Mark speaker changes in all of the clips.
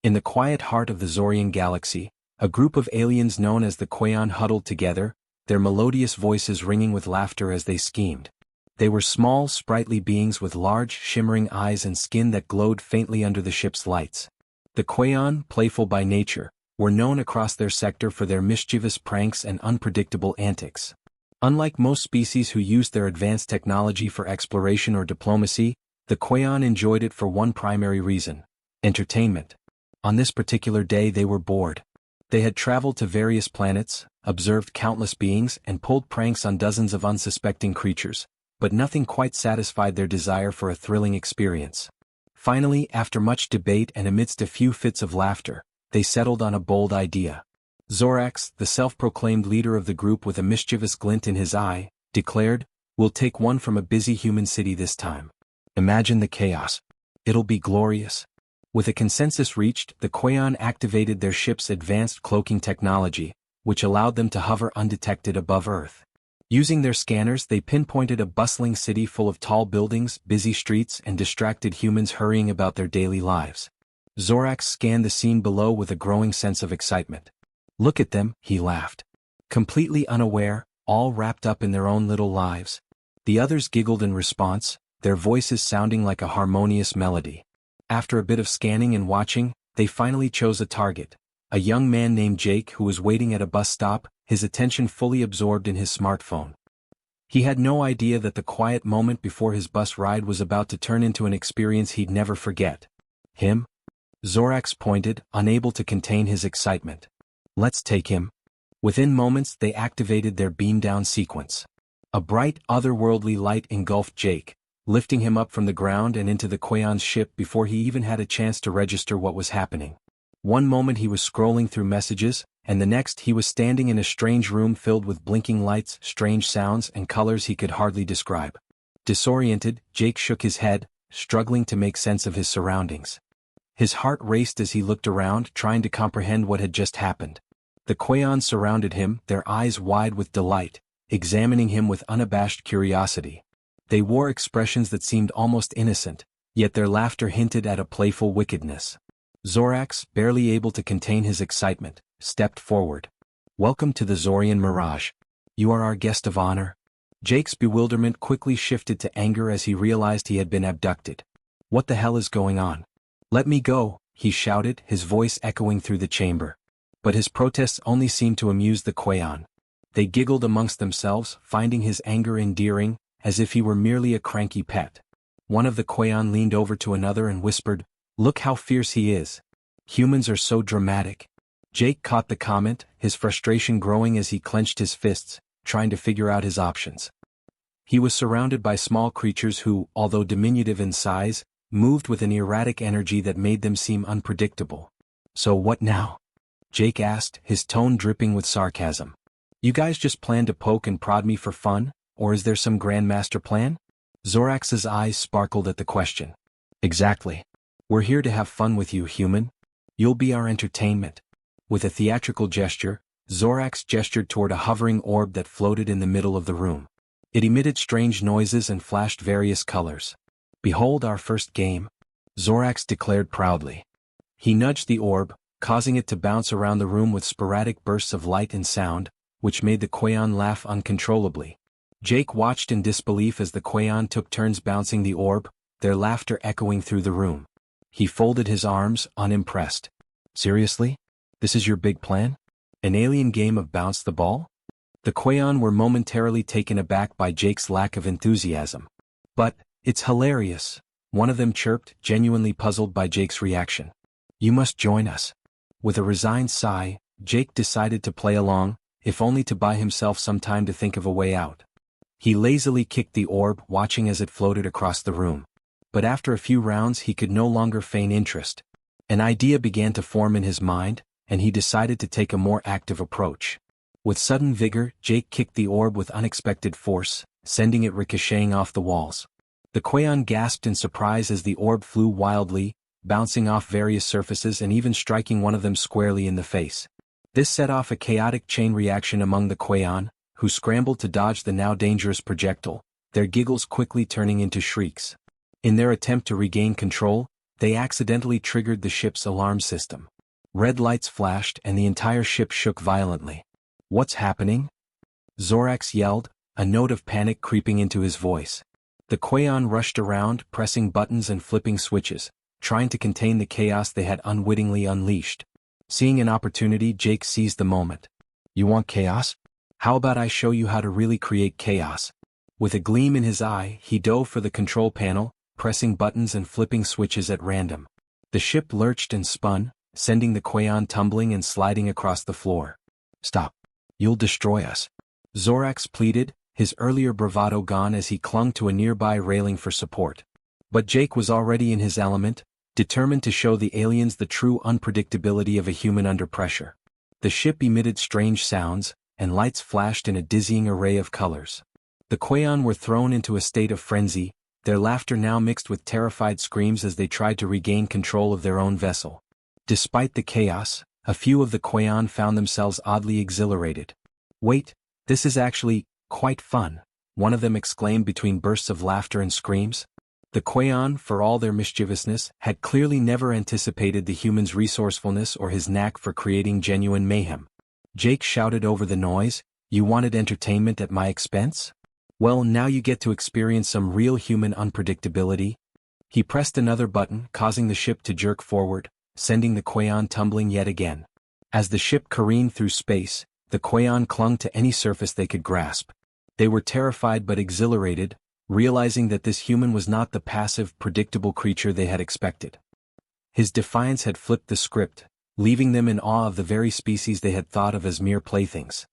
Speaker 1: In the quiet heart of the Zorian galaxy, a group of aliens known as the Quayon huddled together, their melodious voices ringing with laughter as they schemed. They were small, sprightly beings with large, shimmering eyes and skin that glowed faintly under the ship's lights. The Quayon, playful by nature, were known across their sector for their mischievous pranks and unpredictable antics. Unlike most species who used their advanced technology for exploration or diplomacy, the Quayon enjoyed it for one primary reason: entertainment. On this particular day they were bored. They had traveled to various planets, observed countless beings and pulled pranks on dozens of unsuspecting creatures, but nothing quite satisfied their desire for a thrilling experience. Finally, after much debate and amidst a few fits of laughter, they settled on a bold idea. Zorax, the self-proclaimed leader of the group with a mischievous glint in his eye, declared, "We'll take one from a busy human city this time. Imagine the chaos. It'll be glorious." With a consensus reached, the Quayon activated their ship's advanced cloaking technology, which allowed them to hover undetected above Earth. Using their scanners, they pinpointed a bustling city full of tall buildings, busy streets, and distracted humans hurrying about their daily lives. Zorax scanned the scene below with a growing sense of excitement. "Look at them," he laughed. Completely unaware, all wrapped up in their own little lives. The others giggled in response, their voices sounding like a harmonious melody. After a bit of scanning and watching, they finally chose a target, a young man named Jake who was waiting at a bus stop, his attention fully absorbed in his smartphone. He had no idea that the quiet moment before his bus ride was about to turn into an experience he'd never forget. "Him?" Zorax pointed, unable to contain his excitement. "Let's take him." Within moments they activated their beam-down sequence. A bright, otherworldly light engulfed Jake, lifting him up from the ground and into the Quayon's ship before he even had a chance to register what was happening. One moment he was scrolling through messages, and the next he was standing in a strange room filled with blinking lights, strange sounds, and colors he could hardly describe. Disoriented, Jake shook his head, struggling to make sense of his surroundings. His heart raced as he looked around, trying to comprehend what had just happened. The Quayon surrounded him, their eyes wide with delight, examining him with unabashed curiosity. They wore expressions that seemed almost innocent, yet their laughter hinted at a playful wickedness. Zorax, barely able to contain his excitement, stepped forward. "Welcome to the Zorian Mirage. You are our guest of honor." Jake's bewilderment quickly shifted to anger as he realized he had been abducted. "What the hell is going on? Let me go," he shouted, his voice echoing through the chamber. But his protests only seemed to amuse the Quayon. They giggled amongst themselves, finding his anger endearing, as if he were merely a cranky pet. One of the Quayon leaned over to another and whispered, "Look how fierce he is. Humans are so dramatic." Jake caught the comment, his frustration growing as he clenched his fists, trying to figure out his options. He was surrounded by small creatures who, although diminutive in size, moved with an erratic energy that made them seem unpredictable. "So what now?" Jake asked, his tone dripping with sarcasm. "You guys just plan to poke and prod me for fun, or is there some grand master plan?" Zorax's eyes sparkled at the question. "Exactly. We're here to have fun with you, human. You'll be our entertainment." With a theatrical gesture, Zorax gestured toward a hovering orb that floated in the middle of the room. It emitted strange noises and flashed various colors. "Behold our first game," Zorax declared proudly. He nudged the orb, causing it to bounce around the room with sporadic bursts of light and sound, which made the Quayon laugh uncontrollably. Jake watched in disbelief as the Quayon took turns bouncing the orb, their laughter echoing through the room. He folded his arms, unimpressed. "Seriously? This is your big plan? An alien game of bounce the ball?" The Quayon were momentarily taken aback by Jake's lack of enthusiasm. "But, it's hilarious," one of them chirped, genuinely puzzled by Jake's reaction. "You must join us." With a resigned sigh, Jake decided to play along, if only to buy himself some time to think of a way out. He lazily kicked the orb, watching as it floated across the room. But after a few rounds he could no longer feign interest. An idea began to form in his mind, and he decided to take a more active approach. With sudden vigor, Jake kicked the orb with unexpected force, sending it ricocheting off the walls. The Quayon gasped in surprise as the orb flew wildly, bouncing off various surfaces and even striking one of them squarely in the face. This set off a chaotic chain reaction among the Quayon, who scrambled to dodge the now dangerous projectile, their giggles quickly turning into shrieks. In their attempt to regain control, they accidentally triggered the ship's alarm system. Red lights flashed and the entire ship shook violently. "What's happening?" Zorax yelled, a note of panic creeping into his voice. The Quaon rushed around, pressing buttons and flipping switches, trying to contain the chaos they had unwittingly unleashed. Seeing an opportunity, Jake seized the moment. "You want chaos? How about I show you how to really create chaos?" With a gleam in his eye, he dove for the control panel, pressing buttons and flipping switches at random. The ship lurched and spun, sending the Quaon tumbling and sliding across the floor. "Stop. You'll destroy us," Zorax pleaded, his earlier bravado gone as he clung to a nearby railing for support. But Jake was already in his element, determined to show the aliens the true unpredictability of a human under pressure. The ship emitted strange sounds, and lights flashed in a dizzying array of colors. The Quaon were thrown into a state of frenzy, their laughter now mixed with terrified screams as they tried to regain control of their own vessel. Despite the chaos, a few of the Quaon found themselves oddly exhilarated. "Wait, this is actually quite fun," one of them exclaimed between bursts of laughter and screams. The Quaon, for all their mischievousness, had clearly never anticipated the human's resourcefulness or his knack for creating genuine mayhem. Jake shouted over the noise, "You wanted entertainment at my expense? Well, now you get to experience some real human unpredictability." He pressed another button, causing the ship to jerk forward, sending the Quaon tumbling yet again. As the ship careened through space, the Quaon clung to any surface they could grasp. They were terrified but exhilarated, realizing that this human was not the passive, predictable creature they had expected. His defiance had flipped the script, leaving them in awe of the very species they had thought of as mere playthings.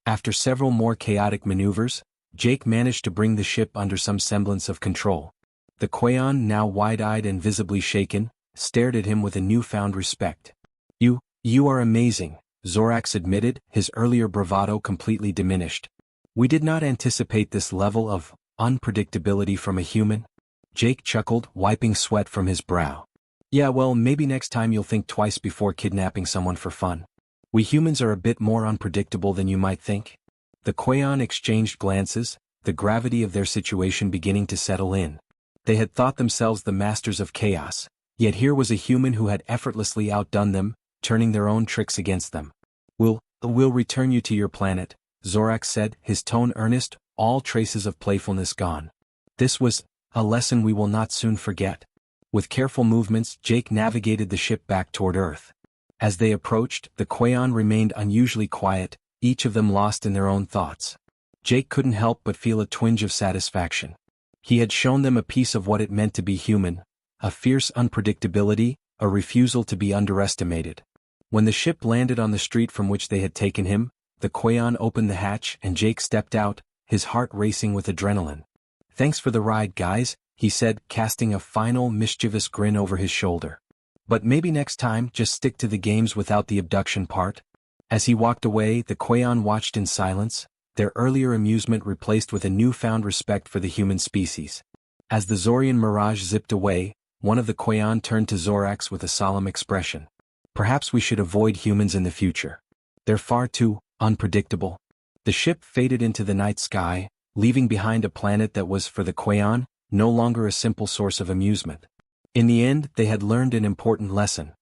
Speaker 1: After several more chaotic maneuvers, Jake managed to bring the ship under some semblance of control. The Quaon, now wide-eyed and visibly shaken, stared at him with a newfound respect. You are amazing," Zorax admitted, his earlier bravado completely diminished. "We did not anticipate this level of unpredictability from a human." Jake chuckled, wiping sweat from his brow. "Yeah, well, maybe next time you'll think twice before kidnapping someone for fun. We humans are a bit more unpredictable than you might think." The Quaon exchanged glances, the gravity of their situation beginning to settle in. They had thought themselves the masters of chaos, yet here was a human who had effortlessly outdone them, turning their own tricks against them. We'll return you to your planet," Zorax said, his tone earnest, all traces of playfulness gone. "This was a lesson we will not soon forget." With careful movements, Jake navigated the ship back toward Earth. As they approached, the Quaon remained unusually quiet, each of them lost in their own thoughts. Jake couldn't help but feel a twinge of satisfaction. He had shown them a piece of what it meant to be human, a fierce unpredictability, a refusal to be underestimated. When the ship landed on the street from which they had taken him, the Quaon opened the hatch and Jake stepped out, his heart racing with adrenaline. "Thanks for the ride, guys," he said, casting a final mischievous grin over his shoulder. "But maybe next time just stick to the games without the abduction part." As he walked away, the Quaon watched in silence, their earlier amusement replaced with a newfound respect for the human species. As the Zorian mirage zipped away, one of the Quaon turned to Zorax with a solemn expression. "Perhaps we should avoid humans in the future. They're far too unpredictable." The ship faded into the night sky, leaving behind a planet that was, for the Quaon, no longer a simple source of amusement. In the end, they had learned an important lesson.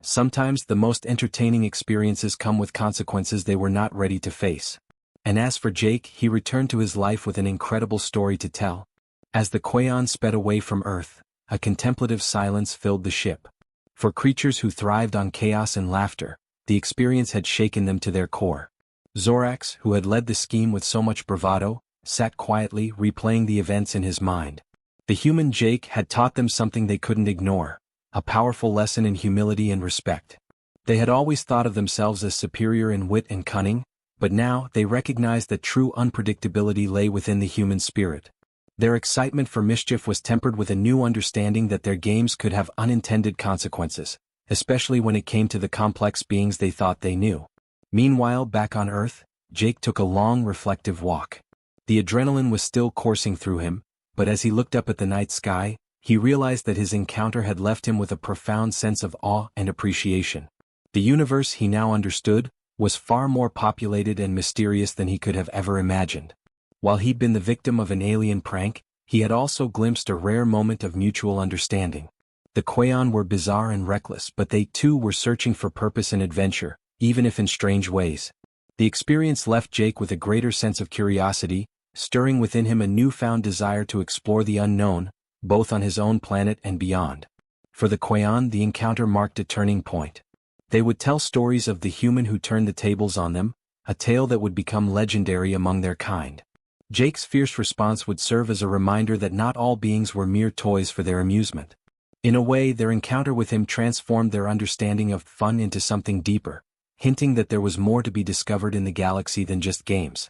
Speaker 1: Sometimes the most entertaining experiences come with consequences they were not ready to face. And as for Jake, he returned to his life with an incredible story to tell. As the Quaon sped away from Earth, a contemplative silence filled the ship. For creatures who thrived on chaos and laughter, the experience had shaken them to their core. Zorax, who had led the scheme with so much bravado, sat quietly replaying the events in his mind. The human Jake had taught them something they couldn't ignore, a powerful lesson in humility and respect. They had always thought of themselves as superior in wit and cunning, but now they recognized that true unpredictability lay within the human spirit. Their excitement for mischief was tempered with a new understanding that their games could have unintended consequences, especially when it came to the complex beings they thought they knew. Meanwhile, back on Earth, Jake took a long, reflective walk. The adrenaline was still coursing through him, but as he looked up at the night sky, he realized that his encounter had left him with a profound sense of awe and appreciation. The universe, he now understood, was far more populated and mysterious than he could have ever imagined. While he'd been the victim of an alien prank, he had also glimpsed a rare moment of mutual understanding. The Quaon were bizarre and reckless, but they too were searching for purpose and adventure, even if in strange ways. The experience left Jake with a greater sense of curiosity, stirring within him a newfound desire to explore the unknown, both on his own planet and beyond. For the Quaon, the encounter marked a turning point. They would tell stories of the human who turned the tables on them, a tale that would become legendary among their kind. Jake's fierce response would serve as a reminder that not all beings were mere toys for their amusement. In a way, their encounter with him transformed their understanding of fun into something deeper, hinting that there was more to be discovered in the galaxy than just games.